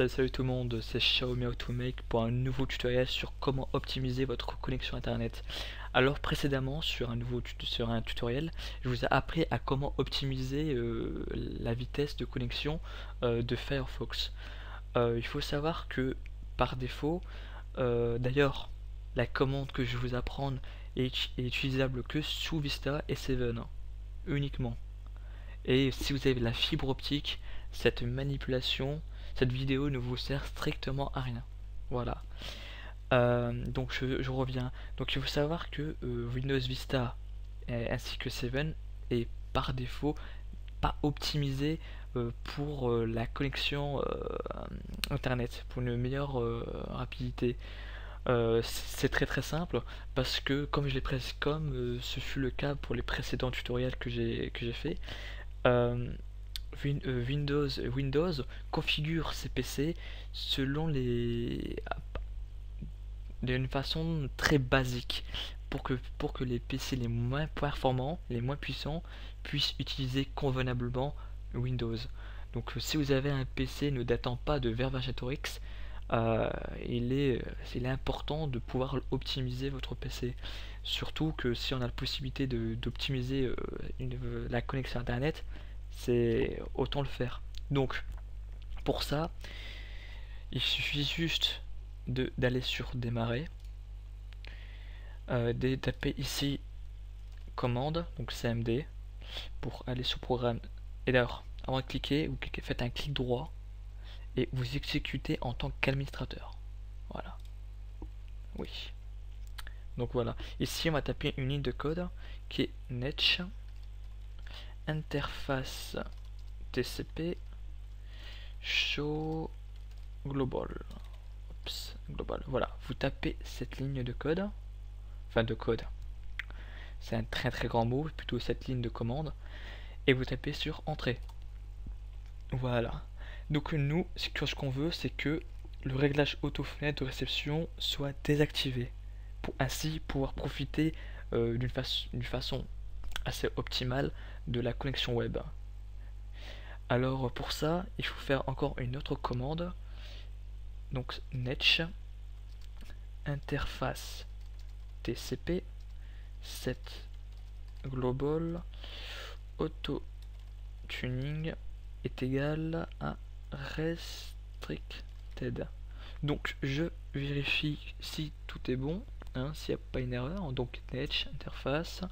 Salut tout le monde, c'est Xiaomi Automake pour un nouveau tutoriel sur comment optimiser votre connexion internet. Alors précédemment sur un tutoriel, je vous ai appris à comment optimiser la vitesse de connexion de Firefox. Il faut savoir que par défaut, d'ailleurs la commande que je vous apprends est utilisable que sous Vista et 7 uniquement. Et si vous avez la fibre optique, cette manipulation, cette vidéo ne vous sert strictement à rien. Voilà. Donc je reviens. Donc il faut savoir que Windows Vista ainsi que 7 est par défaut pas optimisé pour la connexion internet, pour une meilleure rapidité. C'est très simple parce que comme ce fut le cas pour les précédents tutoriels que j'ai fait, Windows configure ses PC selon d'une façon très basique pour que les PC les moins performants, les moins puissants puissent utiliser convenablement Windows. Donc si vous avez un PC ne datant pas de Vercingetorix, il est important de pouvoir optimiser votre PC. Surtout que si on a la possibilité d'optimiser la connexion internet, c'est autant le faire. Donc pour ça, il suffit juste d'aller sur démarrer, de taper ici commande, donc CMD, pour aller sur programme. Et d'ailleurs, avant de cliquer, vous faites un clic droit et vous exécutez en tant qu'administrateur. Voilà. Oui. Donc voilà. Ici, on va taper une ligne de code qui est netsh interface TCP show global. Oups, global. Voilà. Vous tapez cette ligne de code. Enfin, de code. C'est un très grand mot, plutôt cette ligne de commande. Et vous tapez sur entrée. Voilà. Donc nous, ce qu'on veut, c'est que le réglage auto-fenêtre de réception soit désactivé, pour ainsi pouvoir profiter d'une façon assez optimale de la connexion web. Alors pour ça, il faut faire encore une autre commande. Donc netsh interface TCP set global auto tuning est égal à restricted. Donc je vérifie si tout est bon, hein, s'il n'y a pas une erreur. Donc netsh interface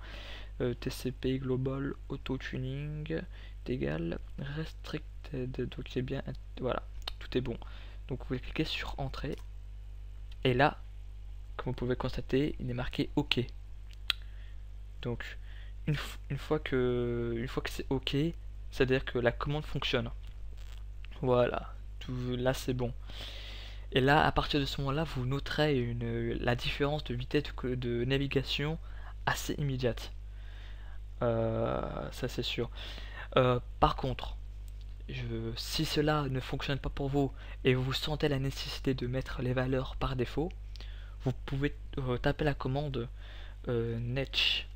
TCP global auto tuning est égal restricted. Donc c'est bien, voilà, tout est bon. Donc vous pouvez cliquer sur entrée et là, comme vous pouvez constater, il est marqué OK. Donc une fois que c'est OK, c'est-à-dire que la commande fonctionne. Voilà, là c'est bon. Et là, à partir de ce moment-là, vous noterez la différence de vitesse de navigation assez immédiate. Ça c'est sûr. Par contre, si cela ne fonctionne pas pour vous et vous sentez la nécessité de mettre les valeurs par défaut, vous pouvez taper la commande netsh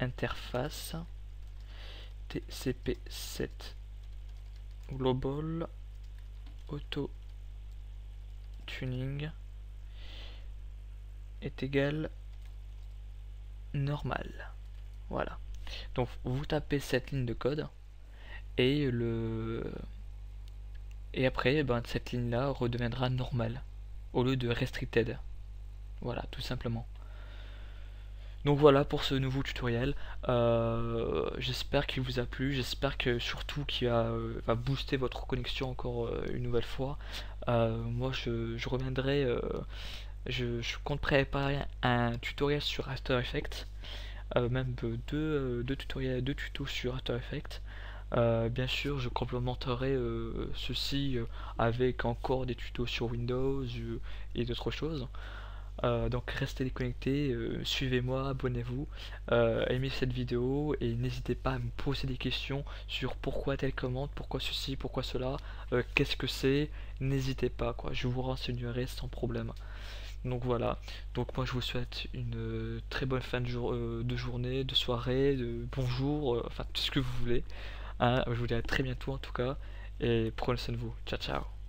interface TCP7 global auto tuning est égal normal. Voilà. Donc vous tapez cette ligne de code et après cette ligne là redeviendra normale au lieu de restricted. Voilà, tout simplement. Donc voilà pour ce nouveau tutoriel. J'espère qu'il vous a plu, j'espère que surtout qu'il va booster votre connexion encore une nouvelle fois. Moi je reviendrai, je compte préparer un tutoriel sur After Effects, même deux tutos sur After Effects. Bien sûr je complémenterai ceci avec encore des tutos sur Windows et d'autres choses. Donc restez connectés, suivez-moi, abonnez-vous, aimez cette vidéo et n'hésitez pas à me poser des questions sur pourquoi telle commande, pourquoi ceci, pourquoi cela, qu'est-ce que c'est, n'hésitez pas quoi, je vous renseignerai sans problème. Donc voilà, donc moi je vous souhaite une très bonne fin de journée, de soirée, de bonjour, enfin tout ce que vous voulez, hein. Je vous dis à très bientôt en tout cas et prenez soin de vous, ciao ciao.